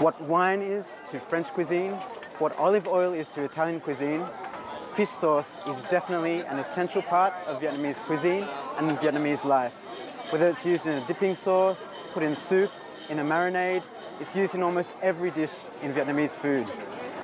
What wine is to French cuisine, what olive oil is to Italian cuisine, fish sauce is definitely an essential part of Vietnamese cuisine and Vietnamese life. Whether it's used in a dipping sauce, put in soup, in a marinade, it's used in almost every dish in Vietnamese food.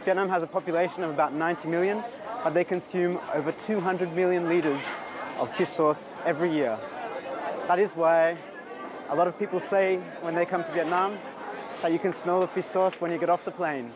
Vietnam has a population of about 90 million, but they consume over 200 million litres of fish sauce every year. That is why a lot of people say when they come to Vietnam that you can smell the fish sauce when you get off the plane.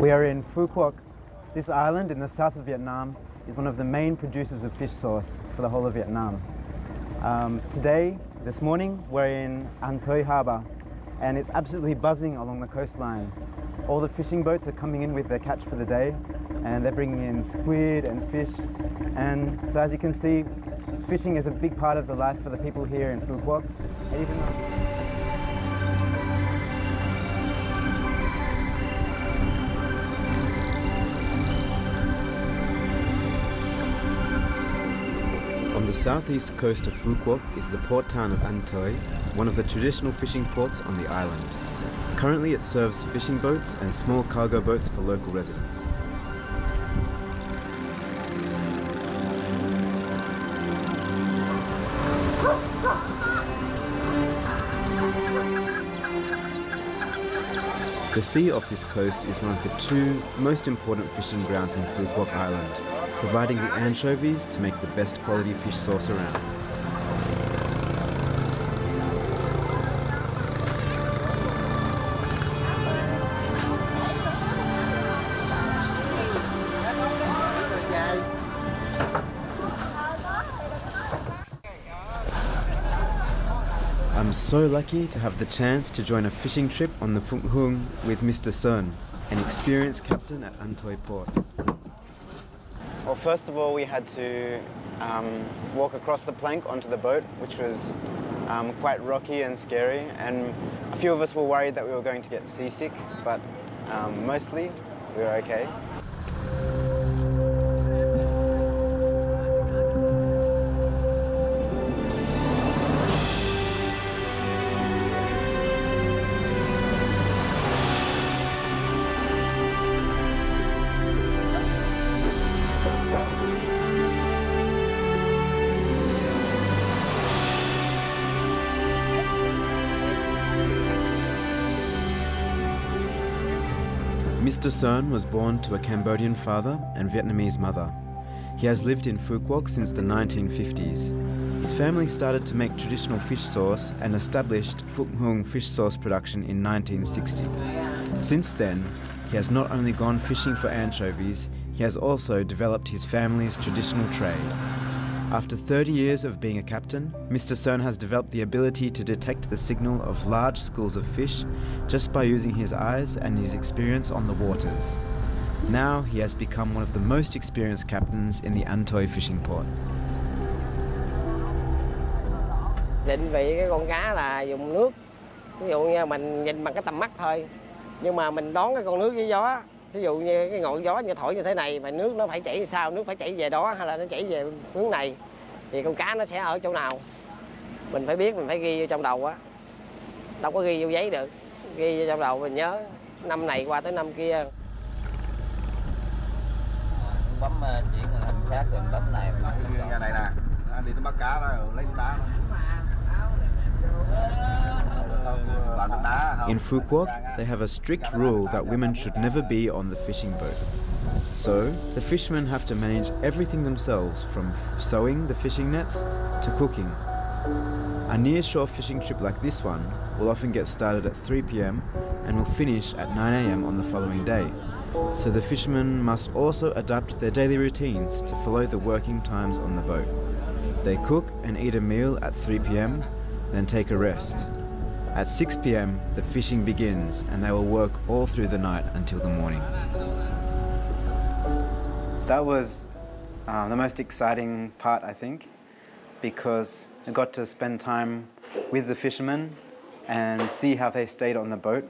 We are in Phú Quốc. This island in the south of Vietnam is one of the main producers of fish sauce for the whole of Vietnam. This morning, we're in An Thoi Harbour, and it's absolutely buzzing along the coastline. All the fishing boats are coming in with their catch for the day, and they're bringing in squid and fish. And so as you can see, fishing is a big part of the life for the people here in Phú Quốc. And even On the southeast coast of Phú Quốc is the port town of An Thoi, one of the traditional fishing ports on the island. Currently it serves fishing boats and small cargo boats for local residents. The sea off this coast is one of the two most important fishing grounds in Phú Quốc Island, providing the anchovies to make the best quality fish sauce around. I'm so lucky to have the chance to join a fishing trip on the Phụng Hung with Mr. Sơn, an experienced captain at An Thoi Port. Well, first of all, we had to walk across the plank onto the boat, which was quite rocky and scary, and a few of us were worried that we were going to get seasick, but mostly we were okay. Mr. Sơn was born to a Cambodian father and Vietnamese mother. He has lived in Phú Quốc since the 1950s. His family started to make traditional fish sauce and established Phụng Hung fish sauce production in 1960. Since then, he has not only gone fishing for anchovies, he has also developed his family's traditional trade. After 30 years of being a captain, Mr. Sơn has developed the ability to detect the signal of large schools of fish just by using his eyes and his experience on the waters. Now he has become one of the most experienced captains in the An Thoi fishing port. Định vị cái con cá là dùng nước, ví dụ như mình nhìn bằng cái tầm mắt thôi, nhưng mà mình đón cái con nước với gió. Ví dụ như cái ngọn gió như thổi như thế này mà nước nó phải chảy sao, nước phải chảy về đó hay là nó chảy về hướng này thì con cá nó sẽ ở chỗ nào. Mình phải biết, mình phải ghi vô trong đầu á. Đâu có ghi vô giấy được. Ghi vô trong đầu mình nhớ năm này qua tới năm kia. Bấm chuyển hình khác rồi bấm này. Như này nè, đi tới bắt cá đó rồi lấy cá đó. In Phú Quốc, they have a strict rule that women should never be on the fishing boat. So, the fishermen have to manage everything themselves, from sewing the fishing nets to cooking. A near-shore fishing trip like this one will often get started at 3 p.m. and will finish at 9 a.m. on the following day. So the fishermen must also adapt their daily routines to follow the working times on the boat. They cook and eat a meal at 3 p.m, then take a rest. At 6 p.m, the fishing begins and they will work all through the night until the morning. That was the most exciting part, I think, because I got to spend time with the fishermen and see how they stayed on the boat.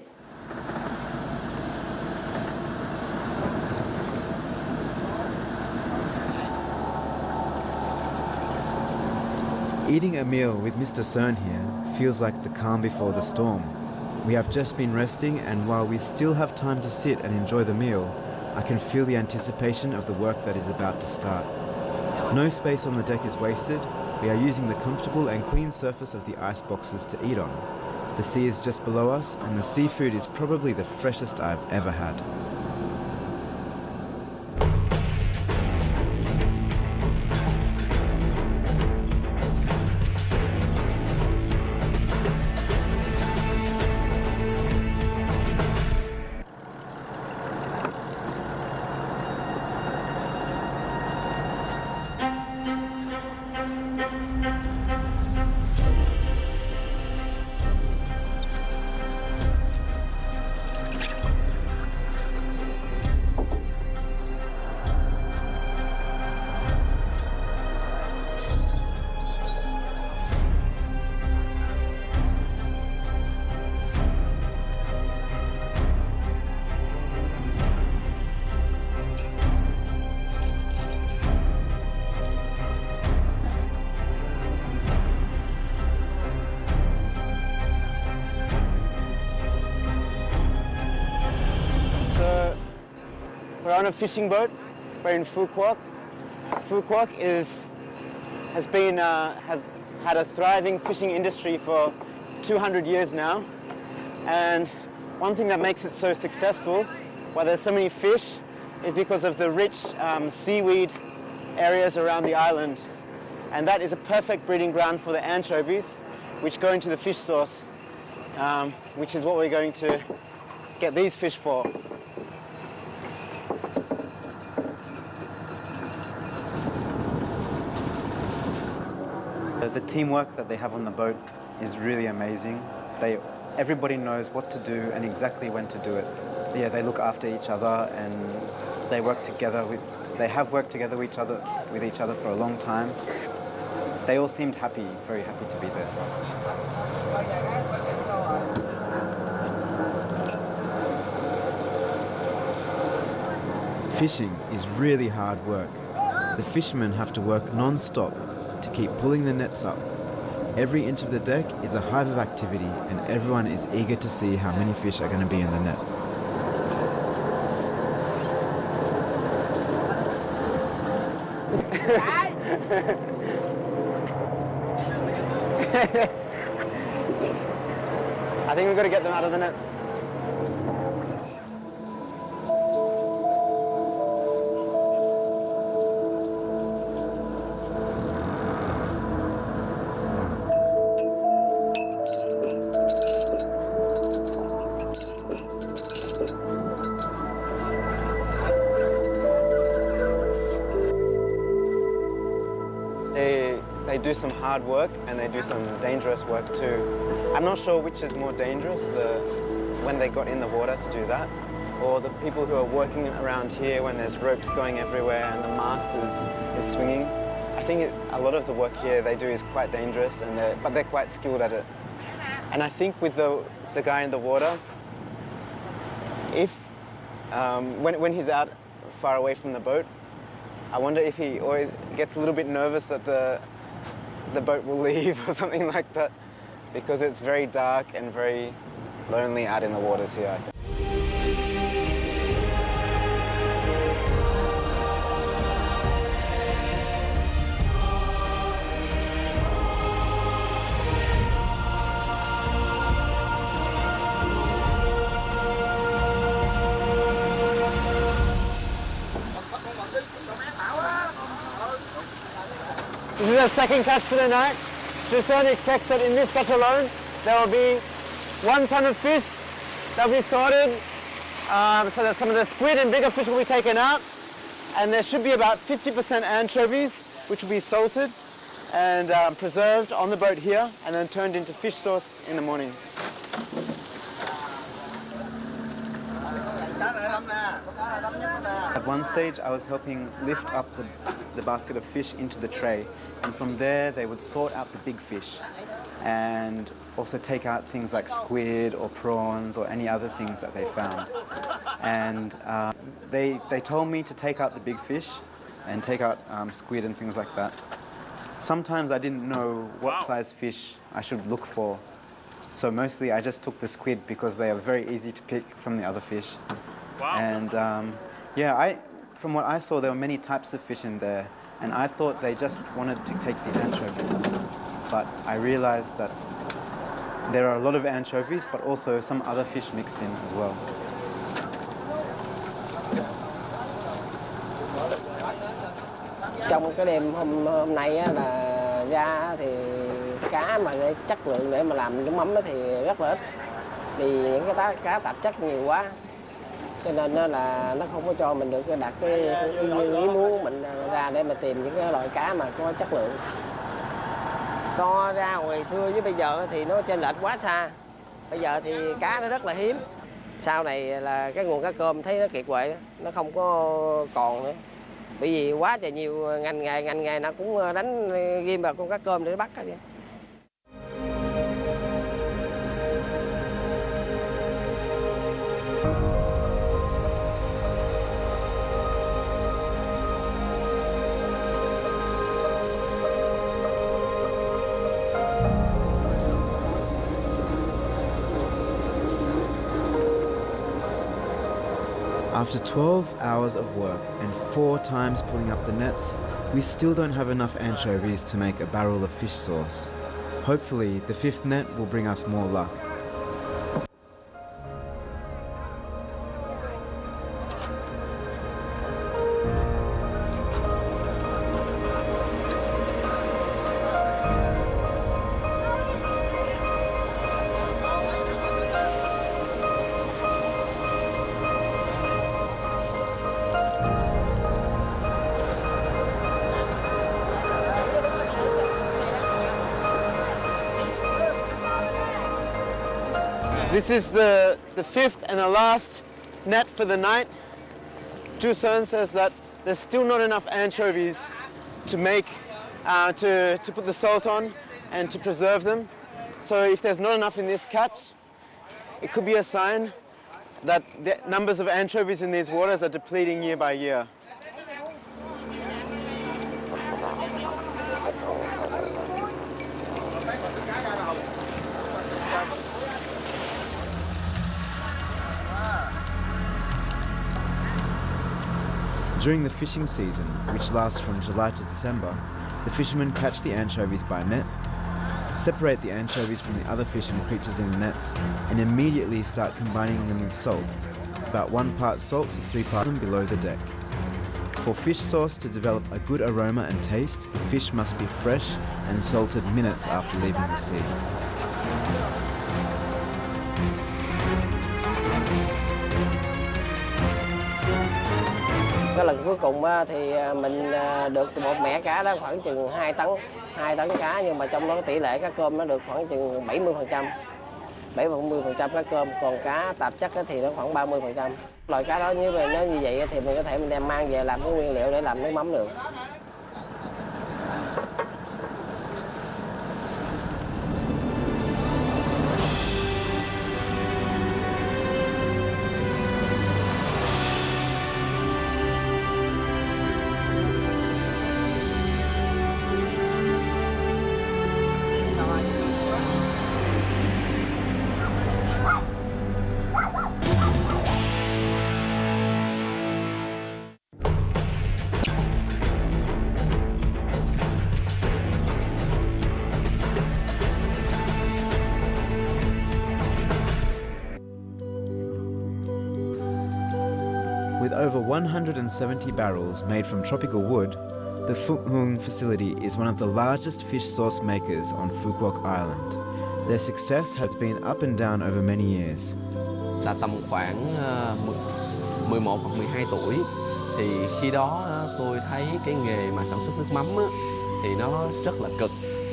Eating a meal with Mr. Cern here feels like the calm before the storm. We have just been resting, and while we still have time to sit and enjoy the meal, I can feel the anticipation of the work that is about to start. No space on the deck is wasted. We are using the comfortable and clean surface of the ice boxes to eat on. The sea is just below us, and the seafood is probably the freshest I've ever had. We're on a fishing boat. We're in Phú Quốc. Phú Quốc has had a thriving fishing industry for 200 years now. And one thing that makes it so successful, why there's so many fish, is because of the rich seaweed areas around the island. And that is a perfect breeding ground for the anchovies, which go into the fish sauce, which is what we're going to get these fish for. The teamwork that they have on the boat is really amazing. Everybody knows what to do and exactly when to do it. Yeah, they look after each other and they work together. They have worked together with each other for a long time. They all seemed happy, very happy to be there. Fishing is really hard work. The fishermen have to work non-stop to keep pulling the nets up. Every inch of the deck is a hive of activity, and everyone is eager to see how many fish are going to be in the net. I think we've got to get them out of the nets. They do some hard work and they do some dangerous work too. I'm not sure which is more dangerous, when they got in the water to do that, or the people who are working around here when there's ropes going everywhere and the mast is swinging. I think a lot of the work here they do is quite dangerous, but they're quite skilled at it. And I think with the guy in the water, when he's out far away from the boat, I wonder if he always gets a little bit nervous that the boat will leave or something like that, because it's very dark and very lonely out in the waters here, I think. This is our second catch for the night. Jason expects that in this catch alone, there will be 1 ton of fish that will be sorted, so that some of the squid and bigger fish will be taken out. And there should be about 50% anchovies, which will be salted and preserved on the boat here, and then turned into fish sauce in the morning. At one stage, I was helping lift up the basket of fish into the tray, and from there they would sort out the big fish and also take out things like squid or prawns or any other things that they found. And they told me to take out the big fish and take out squid and things like that. Sometimes I didn't know what size fish I should look for, so mostly I just took the squid because they are very easy to pick from the other fish. And from what I saw, there were many types of fish in there, and I thought they just wanted to take the anchovies. But I realized that there are a lot of anchovies, but also some other fish mixed in as well. Trong cái đêm hôm nay á, là ra thì cá mà để chất lượng để mà làm nước mắm đó thì rất là ít, vì những cái cá tạp chất nhiều quá, cho nên là nó không có cho mình được đạt cái ý muốn của mình ra để mà tìm những cái loại cá mà có chất lượng. So ra hồi xưa với bây giờ thì nó chênh lệch quá xa. Bây giờ thì cá nó rất là hiếm. Sau này là cái nguồn cá cơm thấy nó kiệt quệ, nó không có còn nữa. Bởi vì quá trời nhiều ngành nghề nó cũng đánh ghim vào con cá cơm để bắt hết. After 12 hours of work and 4 times pulling up the nets, we still don't have enough anchovies to make a barrel of fish sauce. Hopefully, the 5th net will bring us more luck. This is the 5th and the last net for the night. Juson says that there's still not enough anchovies to make, to put the salt on and to preserve them. So if there's not enough in this catch, it could be a sign that the numbers of anchovies in these waters are depleting year by year. During the fishing season, which lasts from July to December, the fishermen catch the anchovies by net, separate the anchovies from the other fish and creatures in the nets, and immediately start combining them with salt, about 1 part salt to 3 parts below the deck. For fish sauce to develop a good aroma and taste, the fish must be fresh and salted minutes after leaving the sea. Cái lần cuối cùng thì mình được một mẻ cá đó khoảng chừng 2 tấn cá, nhưng mà trong đó tỷ lệ cá cơm nó được khoảng chừng 70%. 70% cá cơm, còn cá tạp chất thì nó khoảng 30%. Loại cá đó nếu như vậy thì mình có thể mình đem mang về làm cái nguyên liệu để làm nước mắm được. With over 170 barrels made from tropical wood, the Phúc Hung facility is one of the largest fish sauce makers on Phú Quốc Island. Their success has been up and down over many years. Là tầm khoảng 11 hoặc 12 tuổi thì khi đó tôi thấy cái nghề mà sản xuất nước mắm thì nó rất là cực.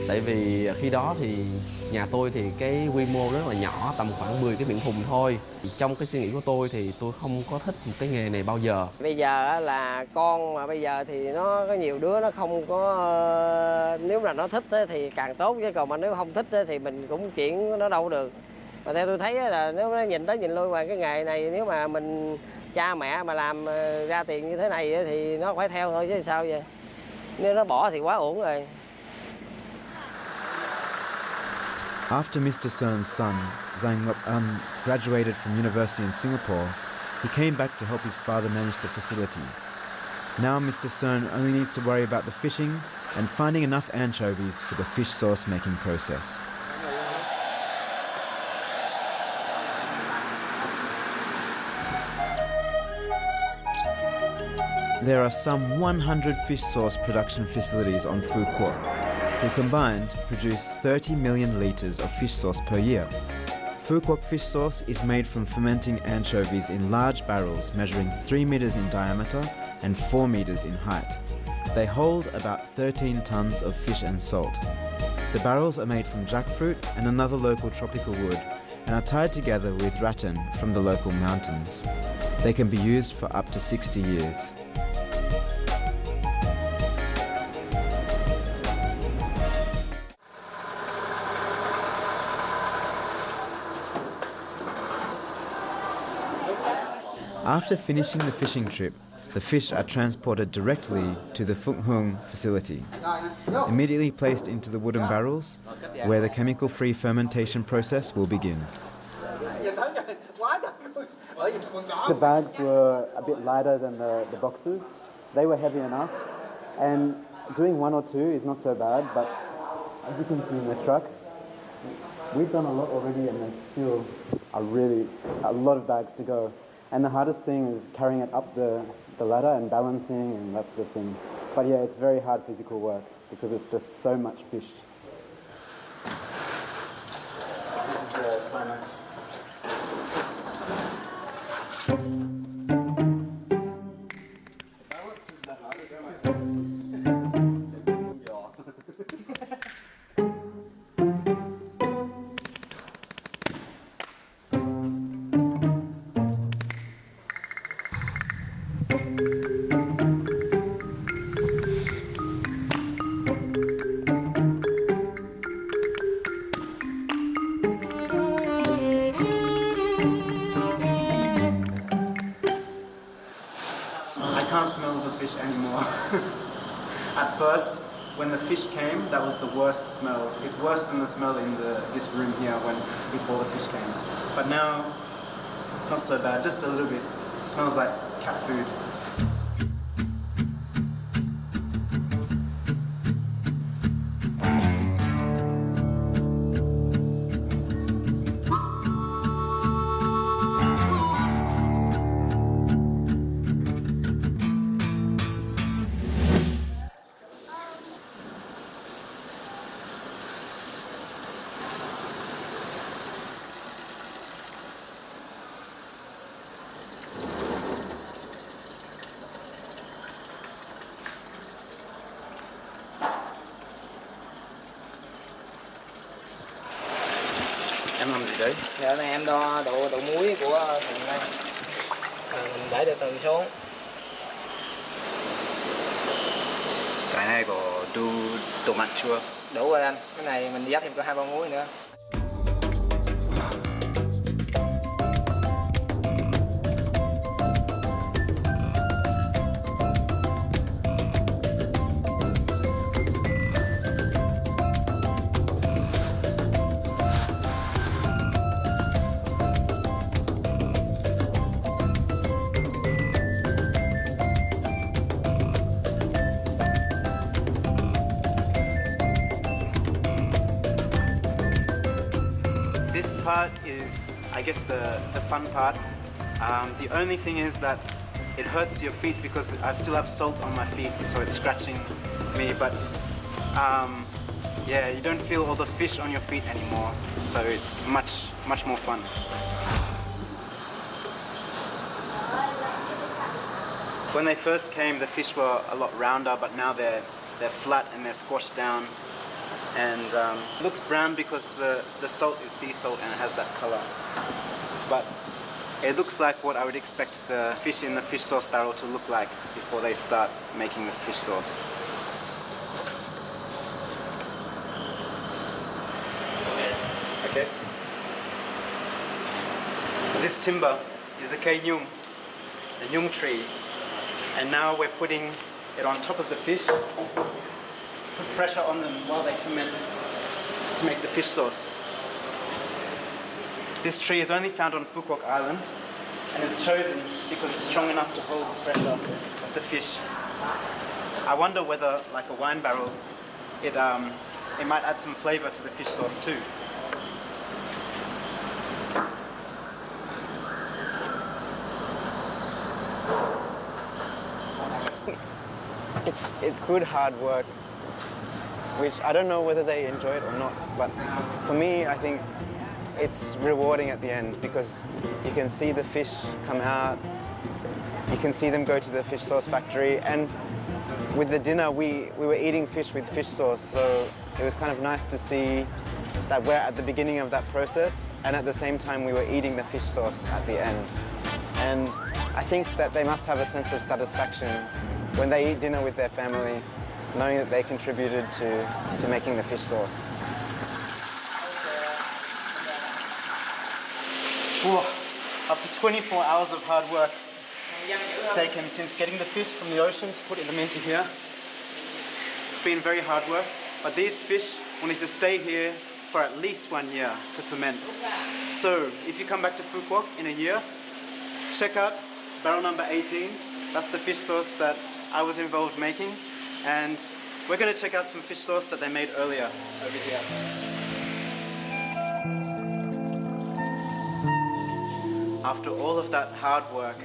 Tại vì khi đó thì nhà tôi thì cái quy mô rất là nhỏ, tầm khoảng 10 cái miệng thùng thôi. Trong cái suy nghĩ của tôi thì tôi không có thích một cái nghề này bao giờ. Bây giờ là con mà bây giờ thì nó có nhiều đứa nó không có, nếu là nó thích thì càng tốt, chứ còn mà nếu không thích thì mình cũng chuyển nó đâu được. Mà theo tôi thấy là nếu nó nhìn tới nhìn lui mà cái nghề này, nếu mà mình cha mẹ mà làm ra tiền như thế này thì nó phải theo thôi chứ sao vậy. Nếu nó bỏ thì quá uổng rồi. After Mr. Sern's son, Zhang Ngọc graduated from university in Singapore, he came back to help his father manage the facility. Now Mr. Sern only needs to worry about the fishing and finding enough anchovies for the fish sauce making process. There are some 100 fish sauce production facilities on Phú Quốc, who combined produce 30 million litres of fish sauce per year. Phú Quốc fish sauce is made from fermenting anchovies in large barrels measuring 3 metres in diameter and 4 metres in height. They hold about 13 tonnes of fish and salt. The barrels are made from jackfruit and another local tropical wood and are tied together with rattan from the local mountains. They can be used for up to 60 years. After finishing the fishing trip, the fish are transported directly to the Phúc Hung facility, immediately placed into the wooden barrels, where the chemical-free fermentation process will begin. The bags were a bit lighter than the boxes. They were heavy enough, and doing 1 or 2 is not so bad, but as you can see in the truck, we've done a lot already and there's still a lot of bags to go. And the hardest thing is carrying it up the ladder and balancing and that sort of thing. But yeah, it's very hard physical work because it's just so much fish. This is the climax. I can't smell the fish anymore. At first, when the fish came, that was the worst smell. It's worse than the smell in this room here before the fish came. But now, it's not so bad, just a little bit. It smells like cat food. Em làm gì đấy? Giờ này em đo độ muối của thùng đây. Mình để từ từ xuống. Cái này có đủ độ mặn chưa? Đủ rồi anh. Cái này mình dắt thêm có 2-3 muối nữa. This part is, I guess, the fun part. The only thing is that it hurts your feet because I still have salt on my feet, so it's scratching me, but yeah, you don't feel all the fish on your feet anymore, so it's much more fun. When they first came, the fish were a lot rounder, but now they're flat and they're squashed down, and it looks brown because the salt is sea salt and it has that color. But it looks like what I would expect the fish in the fish sauce barrel to look like before they start making the fish sauce. Okay. This timber is the cây nhung, the nhung tree, and now we're putting it on top of the fish, put pressure on them while they ferment to make the fish sauce. This tree is only found on Phú Quốc Island and is chosen because it's strong enough to hold the pressure of the fish. I wonder whether, like a wine barrel, it might add some flavor to the fish sauce too. It's good hard work, which I don't know whether they enjoy it or not, but for me, I think it's rewarding at the end because you can see the fish come out, you can see them go to the fish sauce factory, and with the dinner we were eating fish with fish sauce, so it was kind of nice to see that we're at the beginning of that process and at the same time we were eating the fish sauce at the end. And I think that they must have a sense of satisfaction when they eat dinner with their family, knowing that they contributed to making the fish sauce. Whoa. After 24 hours of hard work it's taken since getting the fish from the ocean to put them into here. It's been very hard work, but these fish will need to stay here for at least 1 year to ferment. So if you come back to Phú Quốc in a year, check out barrel number 18. That's the fish sauce that I was involved making, and we're going to check out some fish sauce that they made earlier over here. After all of that hard work,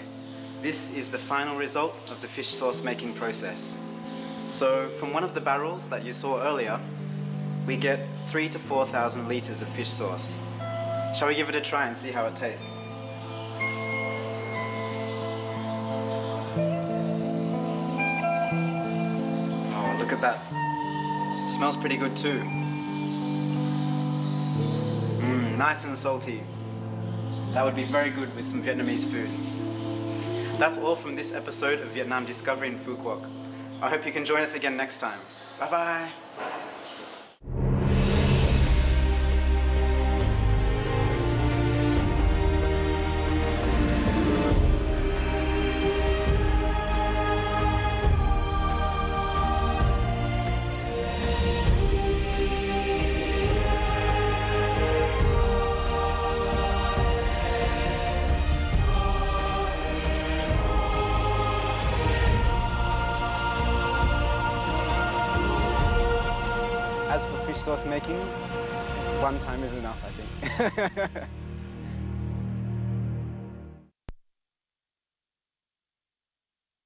this is the final result of the fish sauce making process. So from one of the barrels that you saw earlier, we get 3,000 to 4,000 liters of fish sauce. Shall we give it a try and see how it tastes? Oh, look at that. Smells pretty good too. Nice and salty. That would be very good with some Vietnamese food. That's all from this episode of Vietnam Discovery in Phú Quốc. I hope you can join us again next time. Bye bye. As for fish sauce making, 1 time is enough, I think.